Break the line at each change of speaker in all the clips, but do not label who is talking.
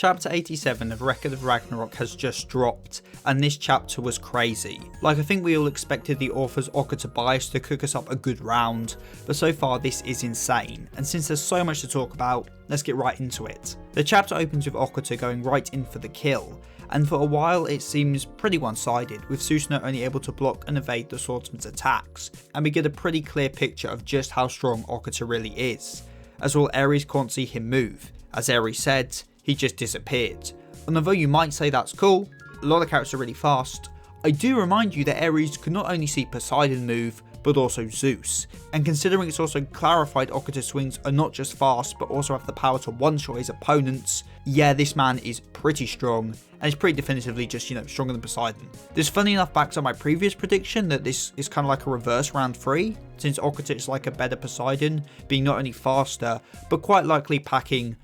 Chapter 87 of Record of Ragnarok has just dropped, and this chapter was crazy. Like, I think we all expected the author's Okita bias to cook us up a good round, but so far this is insane, and since there's so much to talk about, let's get right into it. The chapter opens with Okita going right in for the kill, and for a while it seems pretty one-sided, with Susanoo only able to block and evade the swordsman's attacks, and we get a pretty clear picture of just how strong Okita really is, as well Ares can't see him move. As Ares said, he just disappeared. And although you might say that's cool, a lot of characters are really fast, I do remind you that Ares could not only see Poseidon move, but also Zeus. And considering it's also clarified Okita's swings are not just fast, but also have the power to one-shot his opponents, yeah, this man is pretty strong, and he's pretty definitively just, stronger than Poseidon. This funny enough backs up my previous prediction that this is kind of like a reverse round 3, since Okita is like a better Poseidon, being not only faster, but quite likely packing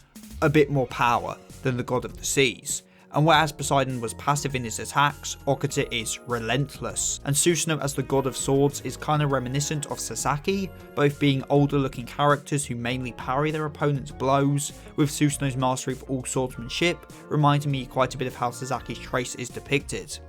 a bit more power than the god of the seas. And whereas Poseidon was passive in his attacks, Okita is relentless. And Susanoo as the god of swords is kind of reminiscent of Sasaki, both being older looking characters who mainly parry their opponent's blows, with Susanoo's mastery of all swordsmanship reminding me quite a bit of how Sasaki's trace is depicted.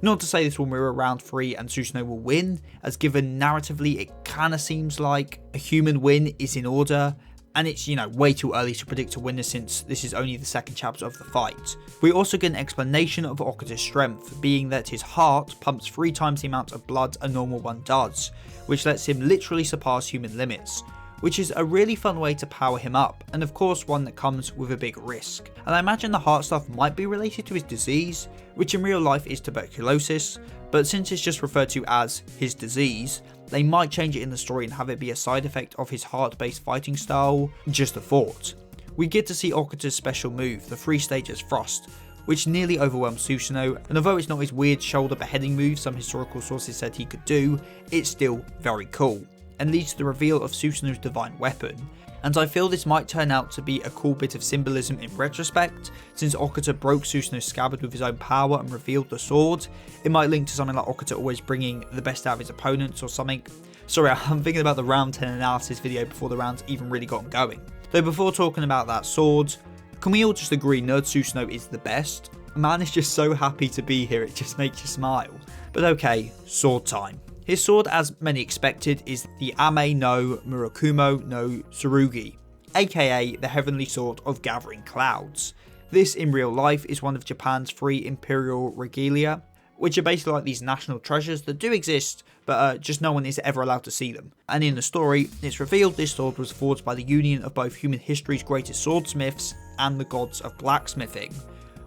Not to say this will mirror round 3 and Susanoo will win, as given narratively it kinda seems like a human win is in order, and it's, way too early to predict a winner since this is only the second chapter of the fight. We also get an explanation of Okita's strength, being that his heart pumps 3 times the amount of blood a normal one does, which lets him literally surpass human limits, which is a really fun way to power him up, and of course one that comes with a big risk. And I imagine the heart stuff might be related to his disease, which in real life is tuberculosis, but since it's just referred to as his disease, they might change it in the story and have it be a side effect of his heart-based fighting style. Just a thought. We get to see Okita's special move, the 3 stages Frost, which nearly overwhelms Susanoo, and although it's not his weird shoulder beheading move some historical sources said he could do, it's still very cool, and leads to the reveal of Susanoo's divine weapon. And I feel this might turn out to be a cool bit of symbolism in retrospect, since Okita broke Susanoo's scabbard with his own power and revealed the sword. It might link to something like Okita always bringing the best out of his opponents or something. Sorry, I'm thinking about the round 10 analysis video before the rounds even really got going. Though before talking about that sword, can we all just agree Nerd Susanoo is the best? Man is just so happy to be here, it just makes you smile. But okay, sword time. His sword, as many expected, is the Ame no Murakumo no Tsurugi, aka the heavenly sword of gathering clouds. This in real life is one of Japan's 3 imperial regalia, which are basically like these national treasures that do exist, but just no one is ever allowed to see them. And in the story, it's revealed this sword was forged by the union of both human history's greatest swordsmiths and the gods of blacksmithing,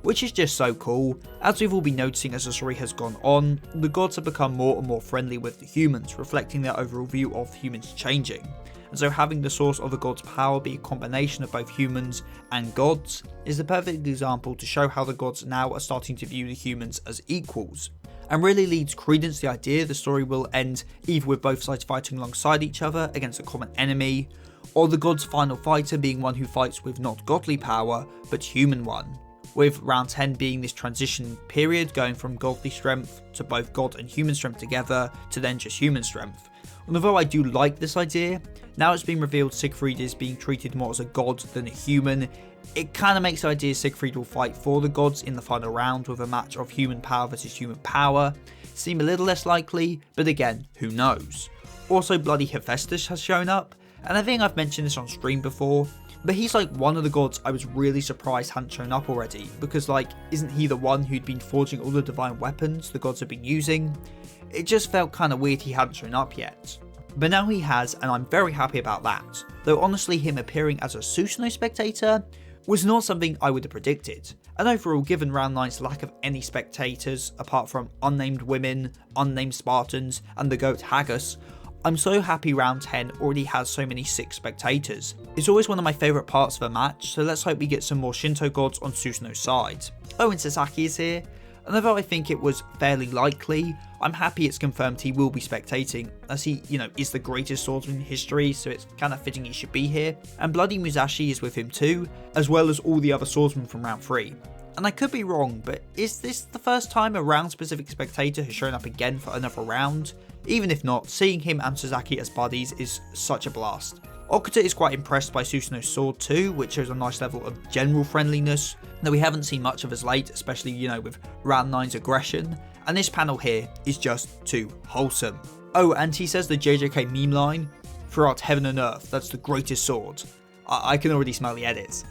which is just so cool. As we've all been noticing as the story has gone on, the gods have become more and more friendly with the humans, reflecting their overall view of humans changing. And so having the source of the gods' power be a combination of both humans and gods is the perfect example to show how the gods now are starting to view the humans as equals, and really leads credence to the idea the story will end either with both sides fighting alongside each other against a common enemy, or the god's final fighter being one who fights with not godly power, but human one, with round 10 being this transition period going from godly strength to both god and human strength together to then just human strength. And although I do like this idea, now it's been revealed Siegfried is being treated more as a god than a human, it kind of makes the idea Siegfried will fight for the gods in the final round with a match of human power versus human power seem a little less likely, but again, who knows. Also, bloody Hephaestus has shown up, and I think I've mentioned this on stream before, but he's like one of the gods I was really surprised hadn't shown up already, because isn't he the one who'd been forging all the divine weapons the gods have been using? It just felt kind of weird he hadn't shown up yet. But now he has, and I'm very happy about that, though honestly him appearing as a Susanoo spectator was not something I would have predicted. And overall, given round 9's lack of any spectators apart from unnamed women, unnamed Spartans, and the goat Haggis, I'm so happy round 10 already has so many 6 spectators. It's always one of my favourite parts of a match, so let's hope we get some more Shinto gods on Susanoo's side. Oh, and Sasaki is here, and although I think it was fairly likely, I'm happy it's confirmed he will be spectating, as he, is the greatest swordsman in history, so it's kind of fitting he should be here. And bloody Musashi is with him too, as well as all the other swordsmen from round 3. And I could be wrong, but is this the first time a round specific spectator has shown up again for another round? Even if not, seeing him and Sasaki as buddies is such a blast. Okita is quite impressed by Susanoo's sword too, which shows a nice level of general friendliness that we haven't seen much of as late, especially, with Round 9's aggression, and this panel here is just too wholesome. Oh, and he says the JJK meme line, "Throughout heaven and earth, that's the greatest sword." I can already smell the edits.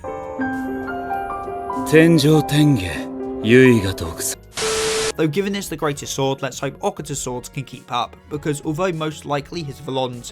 Though given it's the greatest sword, let's hope Okita's swords can keep up, because although most likely his Volond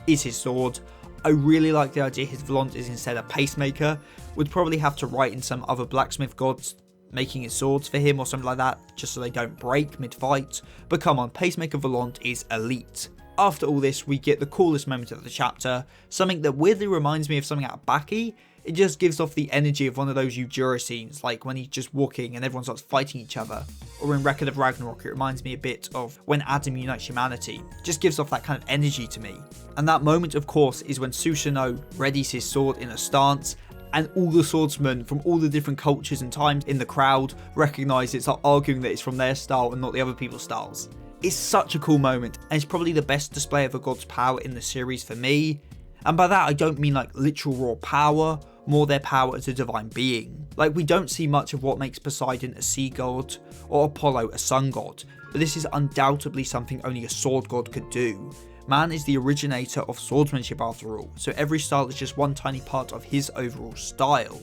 is his sword, I really like the idea his Volond is instead a pacemaker. Would probably have to write in some other blacksmith gods making his swords for him or something like that, just so they don't break mid-fight, but come on, pacemaker Volond is elite. After all this, we get the coolest moment of the chapter, something that weirdly reminds me of something out of Baki. It just gives off the energy of one of those Yujiro scenes, like when he's just walking and everyone starts fighting each other. Or in Record of Ragnarok, it reminds me a bit of when Adam unites humanity. Just gives off that kind of energy to me. And that moment, of course, is when Susanoo readies his sword in a stance, and all the swordsmen from all the different cultures and times in the crowd recognise it, start arguing that it's from their style and not the other people's styles. It's such a cool moment, and it's probably the best display of a god's power in the series for me. And by that I don't mean like literal raw power, more their power as a divine being. Like, we don't see much of what makes Poseidon a sea god or Apollo a sun god, but this is undoubtedly something only a sword god could do. Man is the originator of swordsmanship after all, so every style is just one tiny part of his overall style.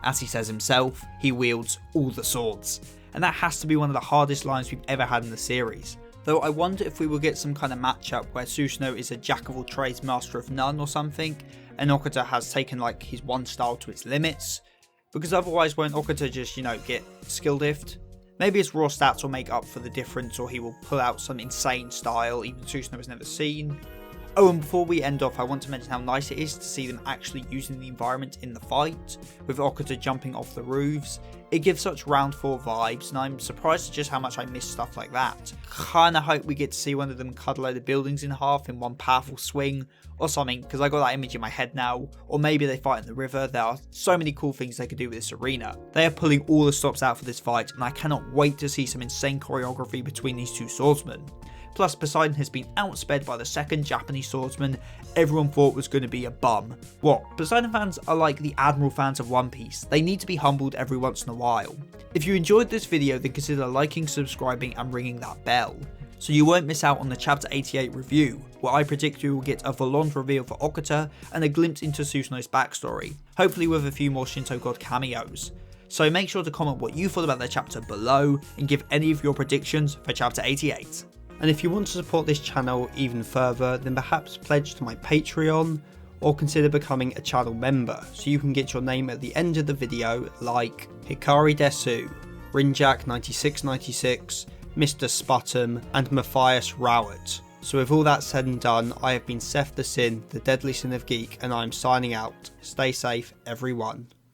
As he says himself, he wields all the swords, and that has to be one of the hardest lines we've ever had in the series. Though I wonder if we will get some kind of matchup where Susanoo is a jack of all trades, master of none or something, and Okita has taken like his one style to its limits, because otherwise won't Okita just, get skill diffed? Maybe his raw stats will make up for the difference, or he will pull out some insane style even Susanoo has never seen. Oh, and before we end off, I want to mention how nice it is to see them actually using the environment in the fight, with Okita jumping off the roofs. It gives such round 4 vibes, and I'm surprised at just how much I miss stuff like that. Kinda hope we get to see one of them cut a load of buildings in half in one powerful swing, or something, because I got that image in my head now. Or maybe they fight in the river. There are so many cool things they could do with this arena. They are pulling all the stops out for this fight, and I cannot wait to see some insane choreography between these two swordsmen. Plus, Poseidon has been outsped by the second Japanese swordsman everyone thought was going to be a bum. What? Poseidon fans are like the Admiral fans of One Piece. They need to be humbled every once in a while. If you enjoyed this video, then consider liking, subscribing and ringing that bell, so you won't miss out on the Chapter 88 review, where I predict we will get a Volond reveal for Okita and a glimpse into Susanoo's backstory, hopefully with a few more Shinto god cameos. So make sure to comment what you thought about that chapter below and give any of your predictions for Chapter 88. And if you want to support this channel even further, then perhaps pledge to my Patreon or consider becoming a channel member so you can get your name at the end of the video, like Hikari Desu, Rinjak9696, Mr. Sputum and Matthias Rowett. So with all that said and done, I have been Seth the Sin, the deadly sin of geek, and I am signing out. Stay safe everyone.